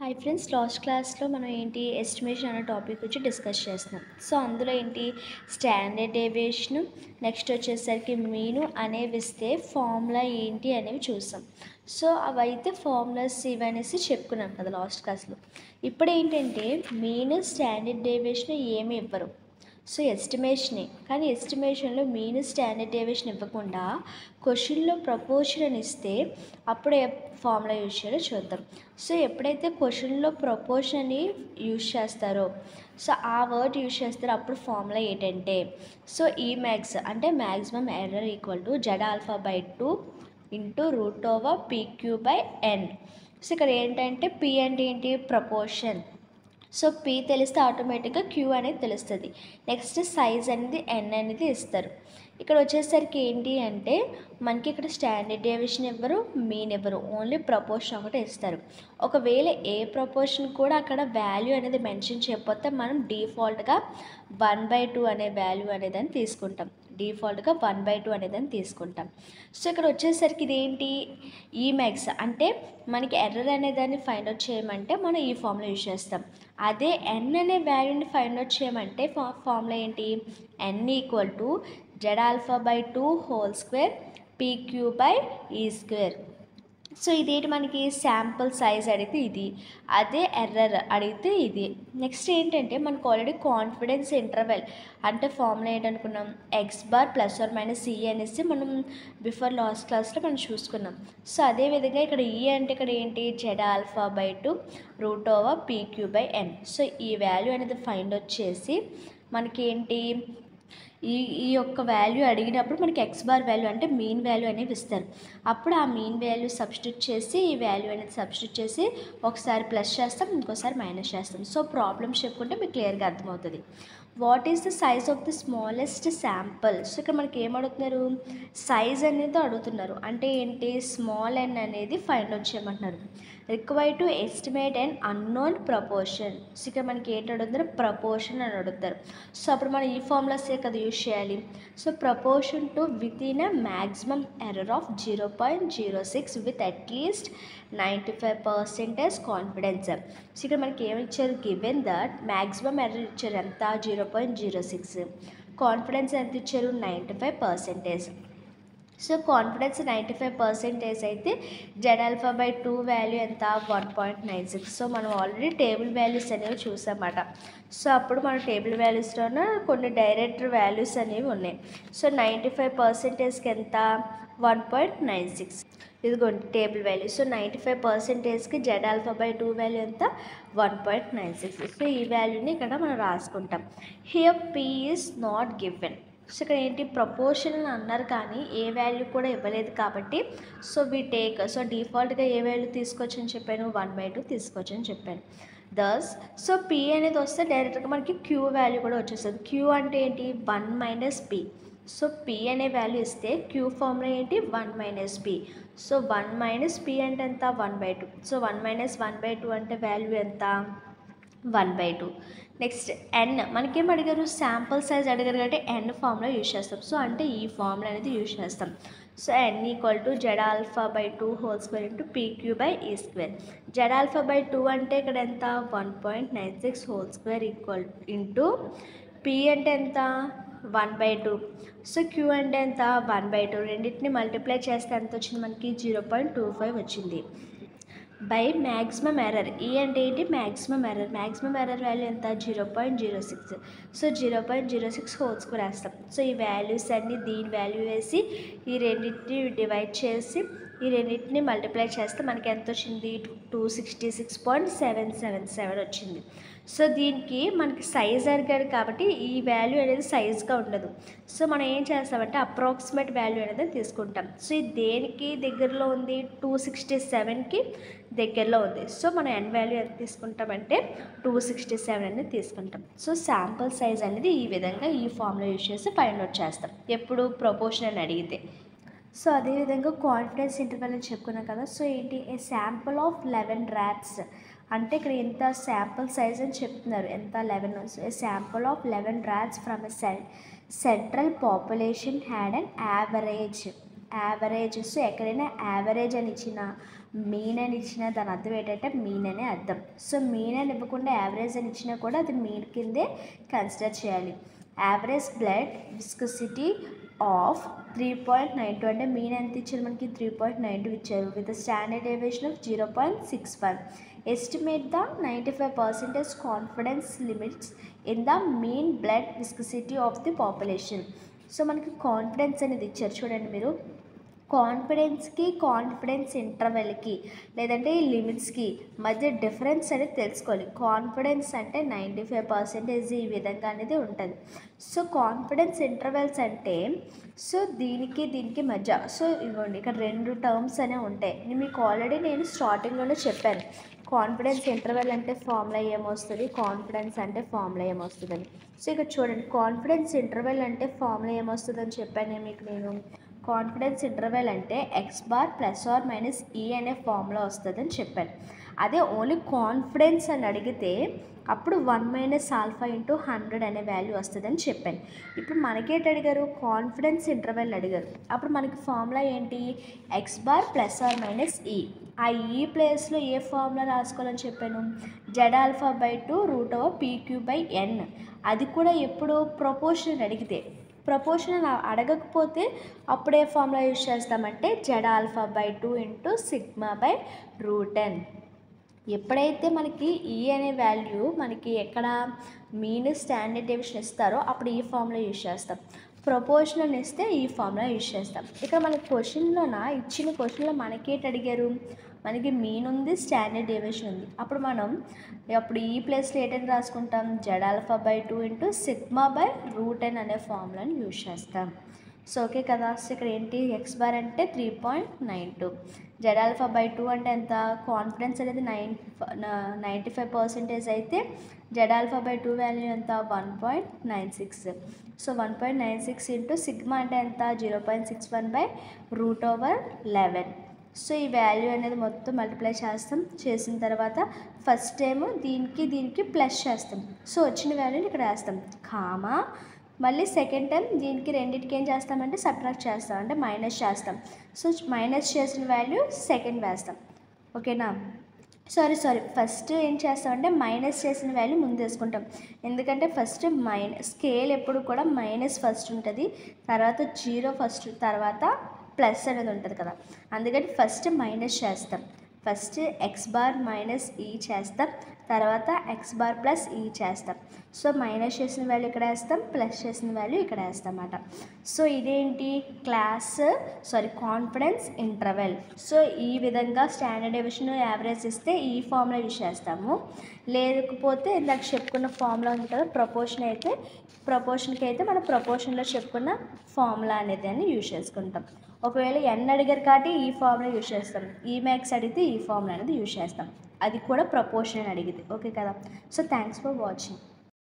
Hi friends, last క్లాస్లో మనం estimation అనే టాపిక్ గురించి డిస్కస్ చేస్తున్నాం. సో అందులో స్టాండర్డ్ డేవియేషన్, నెక్స్ట్ వచ్చేసరికి మీను అనేవి ఇస్తే ఫార్ములా అనేవి చూసాం. సో అవైతే ఫార్ములాస్ ఇవనేసి చెప్పుకున్నాం కదా లాస్ట్ క్లాస్లో. ఇప్పుడు మీను స్టాండర్డ్ డేవియేషన్ ఏమి ఇవ్వరు. సో ఎస్టిమేషనే, కానీ ఎస్టిమేషన్లో మీన్ స్టాండర్డ్ డేవియేషన్ ఇవ్వకుండా క్వశ్చన్లో ప్రపోర్షన్ అని ఇస్తే అప్పుడు ఫార్ములా యూజ్ చేయాలో చూద్దాం. సో ఎప్పుడైతే క్వశ్చన్లో ప్రపోర్షన్ని యూజ్ చేస్తారో, సో ఆ వర్డ్ యూజ్ చేస్తారో అప్పుడు ఫార్ములా సో మ్యాక్స్ అంటే maximum error equal to Z∝/2 into √PQ/N. So ఇక్కడ P అంటే ప్రపోర్షన్. సో P తెలిస్తే ఆటోమేటిక్గా Q అనేది తెలుస్తుంది. నెక్స్ట్ సైజ్ అనేది N అనేది ఇస్తారు. ఇక్కడ వచ్చేసరికి మనకి ఇక్కడ స్టాండర్డ్ డేవియేషన్ ఇవ్వరు, మీన్ ఇవ్వరు, ఓన్లీ ప్రపోర్షన్ ఒకటే ఇస్తారు. ఒకవేళ ఏ ప్రపోర్షన్ కూడా అక్కడ వాల్యూ అనేది మెన్షన్ చేయకపోతే మనం డిఫాల్ట్గా 1/2 అనే వాల్యూ అనేదాన్ని తీసుకుంటాం. డిఫాల్ట్గా 1/2 అనేదాన్ని తీసుకుంటాం. సో ఇక్కడ వచ్చేసరికి మ్యాక్స్ అంటే మనకి ఎర్రర్ అనేదాన్ని ఫైండ్ అవుట్ చేయమంటే మనం ఈ ఫార్ములా యూజ్ చేస్తాం. అదే N అనే వాల్యూని ఫైండ్ అవుట్ చేయమంటే formula N equal to Z∝/2 whole square PQ/E². So మనకి శాంపుల్ సైజ్ అడిగితే ఇది, అదే ఎర్రర్ అడిగితే ఇది. నెక్స్ట్ మనకు ఆల్రెడీ కాన్ఫిడెన్స్ ఇంటర్వెల్ అంటే ఫార్ములా ఏంటనుకున్నాం, X⁻ ± C అనేసి మనం బిఫోర్ లాస్ట్ క్లాస్లో మనం చూసుకున్నాం. సో అదేవిధంగా ఇక్కడ అంటే ఇక్కడ Z∝/2 √PQ/N. సో ఈ వాల్యూ అనేది ఫైండ్ అవుట్ చేసి మనకి ఈ యొక్క వాల్యూ అడిగినప్పుడు మనకి X⁻ వాల్యూ అంటే మీన్ వాల్యూ అనేవి ఇస్తారు. అప్పుడు ఆ మీన్ వాల్యూ సబ్స్టిట్యూట్ చేసి ఈ వాల్యూ అనేది సబ్స్టిట్యూట్ చేసి ఒకసారి ప్లస్ చేస్తాం, ఇంకోసారి మైనస్ చేస్తాం. సో ప్రాబ్లమ్స్ చెప్పుకుంటే మీకు క్లియర్గా అర్థమవుతుంది. What is the size of the smallest sample? So ఇక్కడ మనకి ఏం అడుగుతున్నారు, సైజ్ అనేది అడుగుతున్నారు. అంటే స్మాల్ n అనేది ఫైండ్ అవుట్ చేయమంటున్నారు. Required to estimate and unknown proportion. So ఇక్కడ మనకి అడుగుతారు, ప్రపోర్షన్ అని అడుగుతారు. సో అప్పుడు మనం ఈ ఫార్ములాసే కదా యూజ్ చేయాలి. So proportion to with in a maximum error of 0.06 with at least 95% confidence. So ఇక్కడ మనకి ఏమి ఇచ్చారు, గివెన్ దట్ మ్యాక్సిమం ఎర్రర్ ఇచ్చారు ఎంత 0.06, కాన్ఫిడెన్స్ ఎంత ఇచ్చారు 95%. సో కాన్ఫిడెన్స్ 95% అయితే Z∝/2 వాల్యూ ఎంత 1.96. సో మనం ఆల్రెడీ టేబుల్ వాల్యూస్ అనేవి చూసామన్నమాట. సో అప్పుడు మన టేబుల్ వాల్యూస్లోనే కొన్ని డైరెక్ట్ వాల్యూస్ అనేవి ఉన్నాయి. సో 95%కి ఎంత 1.96. ఇదిగోండి టేబుల్ వాల్యూ. సో 95%కి Z∝/2 వాల్యూ ఎంత 1.96. సో ఈ వాల్యూని ఇక్కడ మనం రాసుకుంటాం. Here P is not given. So ఇక్కడ ప్రపోర్షన్ అని అన్నారు కానీ ఏ వాల్యూ కూడా ఇవ్వలేదు కాబట్టి సో సో డిఫాల్ట్గా ఏ వాల్యూ తీసుకోవచ్చు అని చెప్పాను, 1/2 తీసుకోవచ్చు అని చెప్పాను. సో P అనేది వస్తే డైరెక్ట్గా మనకి Q వాల్యూ కూడా వచ్చేస్తుంది. Q అంటే 1 - P. సో P అనే వాల్యూ ఇస్తే Q formula 1 - P. So 1 - P అంటే ఎంత 1/2. సో 1 - 1/2 అంటే వాల్యూ ఎంత 1/2. నెక్స్ట్ N మనకేం అడిగారు, శాంపుల్ సైజ్ అడిగారు కాబట్టి N ఫార్ములా యూజ్ చేస్తాం. సో అంటే ఈ ఫార్ములా అనేది యూజ్ చేస్తాం. So N equal to Z∝/2 whole square into PQ/E². Z∝/2 అంటే ఇక్కడ ఎంత 1.96 whole square equal into P అంటే ఎంత 1/2. సో Q అంటే ఎంత 1/2. రెండింటిని మల్టిప్లై చేస్తే ఎంత వచ్చింది మనకి 0.25 వచ్చింది. By maximum error. అంటే maximum error. Maximum error value ఎంత 0.06. సో 0.06 హోల్ స్క్వేర్ వేస్తాం. సో ఈ వాల్యూస్ అన్నీ దీని వాల్యూ వేసి ఈ రెండింటిని డివైడ్ చేసి ఈ రెండింటిని మల్టిప్లై చేస్తే మనకి ఎంత వచ్చింది 266.777 వచ్చింది. సో దీనికి మనకి సైజ్ అడిగాడు కాబట్టి ఈ వాల్యూ అనేది సైజ్గా ఉండదు. సో మనం ఏం చేస్తామంటే అప్రాక్సిమేట్ వాల్యూ అనేది తీసుకుంటాం. సో ఇది దేనికి దగ్గరలో ఉంది 267కి దగ్గరలో ఉంది. సో మనం N వాల్యూ ఎంత తీసుకుంటామంటే 267 అనేది తీసుకుంటాం. సో శాంపుల్ సైజ్ అనేది ఈ విధంగా ఈ ఫార్ములా యూజ్ చేసి ఫైండ్ అవుట్ చేస్తాం ఎప్పుడు ప్రపోర్షన్ అని అడిగితే. సో అదేవిధంగా కాన్ఫిడెన్స్ ఇంటర్వెల్ అని చెప్పుకున్నాం కదా. So A sample of 11 rats అంటే ఇక్కడ ఎంత శాంపుల్ సైజ్ అని చెప్తున్నారు, ఎంత 11. ఏ sample of 11 rats from a central population had an average. So ఎక్కడైనా యావరేజ్ అని ఇచ్చిన మీన్ అని ఇచ్చినా దాని అర్థం ఏంటంటే మీన్ అనే అర్థం. సో మీన్ అని ఇవ్వకుండా యావరేజ్ అని ఇచ్చినా కూడా అది మీన్ కిందే కన్సిడర్ చేయాలి. యావరేజ్ బ్లడ్ విస్కోసిటీ ఆఫ్ 3.92 అంటే మీన్ ఎంత ఇచ్చారు మనకి 3.92 ఇచ్చారు with standard deviation of 0.61. Estimate the 95% confidence limits in the mean blood viscosity of the population. So మనకి కాన్ఫిడెన్స్ అనేది ఇచ్చారు చూడండి మీరు. కాన్ఫిడెన్స్కి కాన్ఫిడెన్స్ ఇంటర్వెల్కి లేదంటే ఈ లిమిట్స్కి మధ్య డిఫరెన్స్ అనేది తెలుసుకోవాలి. కాన్ఫిడెన్స్ అంటే 95% ఈ విధంగా అనేది ఉంటుంది. సో కాన్ఫిడెన్స్ ఇంటర్వెల్స్ అంటే సో దీనికి మధ్య సో ఇవ్వండి ఇక్కడ 2 టర్మ్స్ అనేవి ఉంటాయి. మీకు ఆల్రెడీ నేను స్టార్టింగ్లోనే చెప్పాను కాన్ఫిడెన్స్ ఇంటర్వెల్ అంటే ఫార్ములా ఏమొస్తుంది, కాన్ఫిడెన్స్ అంటే ఫార్ములా ఏమొస్తుందని. సో ఇక్కడ చూడండి కాన్ఫిడెన్స్ ఇంటర్వెల్ అంటే ఫార్ములా ఏమొస్తుందని చెప్పాను మీకు నేను. కాన్ఫిడెన్స్ ఇంటర్వెల్ అంటే X bar plus or minus E అనే ఫార్ములా వస్తుందని చెప్పాను. అదే ఓన్లీ కాన్ఫిడెన్స్ అని అడిగితే అప్పుడు 1 మైనస్ ఆల్ఫా ఇంటూ 100 అనే వాల్యూ వస్తుందని చెప్పాను. ఇప్పుడు మనకేంటి అడిగారు, కాన్ఫిడెన్స్ ఇంటర్వెల్ అడిగారు. అప్పుడు మనకి ఫార్ములా ఏంటి, x bar plus or minus e. ఆ ఈ ప్లేస్లో ఏ ఫార్ములా రాసుకోవాలని చెప్పాను, z alpha by 2 root over p q by n. అది కూడా ఎప్పుడు ప్రపోర్షన్ అడిగితే. ప్రపోర్షనల్ అడగకపోతే అప్పుడే ఫార్ములా యూజ్ చేస్తామంటే z alpha by 2 into sigma by root n. ఎప్పుడైతే మనకి ఈ అనే వాల్యూ మనకి ఎక్కడ మీన్ స్టాండర్డ్ డీవియేషన్ ఇస్తారో అప్పుడు ఈ ఫార్ములా యూజ్ చేస్తాం. ప్రపోర్షనల్ ఇస్తే ఈ ఫార్ములా యూజ్ చేస్తాం. ఇక్కడ మనకి ఇచ్చిన క్వశ్చన్లో మనకేంటి అడిగారు, మనకి మీన్ ఉంది, స్టాండర్డ్ డీవియేషన్ ఉంది. అప్పుడు ఈ ప్లేస్లో ఏంటని రాసుకుంటాం, z alpha by 2 into sigma by root n అనే ఫార్ములాని యూజ్ చేస్తాం. సో ఓకే కదా. సో ఇక్కడ ఏంటి ఎక్స్ బార్ అంటే 3.92, జెడ్ ఆల్ఫా బై 2 అంటే ఎంత, కాన్ఫిడెన్స్ అనేది 95% అయితే జెడ్ ఆల్ఫా బై 2 వాల్యూ ఎంత 1.96. సో 1.96 ఇంటూ సిగ్మా అంటే ఎంత 0.61 బై రూట్ ఓవర్ 11. సో ఈ వాల్యూ అనేది మొత్తం మల్టిప్లై చేసిన తర్వాత ఫస్ట్ టైం దీనికి ప్లస్ చేస్తాం. సో వచ్చిన వాల్యూని ఇక్కడ వేస్తాం కామా, మళ్ళీ సెకండ్ టైం దీనికి రెండింటికి ఏం చేస్తామంటే సబ్ట్రాక్ట్ చేస్తాం, అంటే మైనస్ చేస్తాం. సో మైనస్ చేసిన వాల్యూ సెకండ్ వేస్తాం. ఓకేనా. సారీ ఫస్ట్ ఏం చేస్తామంటే మైనస్ చేసిన వాల్యూ ముందు వేసుకుంటాం. ఎందుకంటే ఫస్ట్ స్కేల్ ఎప్పుడు కూడా మైనస్ ఫస్ట్ ఉంటుంది, తర్వాత 0 ఫస్ట్, తర్వాత ప్లస్ అనేది ఉంటుంది కదా. అందుకని ఫస్ట్ మైనస్ చేస్తాం. ఫస్ట్ ఎక్స్ బార్ మైనస్ ఈ చేస్తాం, తర్వాత ఎక్స్ బార్ ప్లస్ ఈ చేస్తాం. సో మైనస్ చేసిన వాల్యూ ఇక్కడ వేస్తాం, ప్లస్ చేసిన వాల్యూ ఇక్కడ వేస్తాం అన్నమాట. సో ఇదేంటి కాన్ఫిడెన్స్ ఇంటర్వెల్. సో ఈ విధంగా స్టాండర్డ్ డీవియేషన్ యావరేజ్ ఇస్తే ఈ ఫార్ములా యూజ్ చేస్తాము. లేకపోతే ఇందాక చెప్పుకున్న ఫార్ములా ఉంది కదా ప్రపోర్షన్కి అయితే మనం ప్రపోర్షన్లో చెప్పుకున్న ఫార్ములా అనేది అని యూజ్ చేసుకుంటాం. ఒకవేళ ఎన్ అడిగారు కాబట్టి ఈ ఫార్ములా యూజ్ చేస్తాం, ఈ మ్యాక్స్ అడిగితే ఈ ఫార్ములా అనేది యూజ్ చేస్తాం. అది కూడా ప్రపోర్షన్ అడిగితే. ఓకే కదా. So thanks for watching.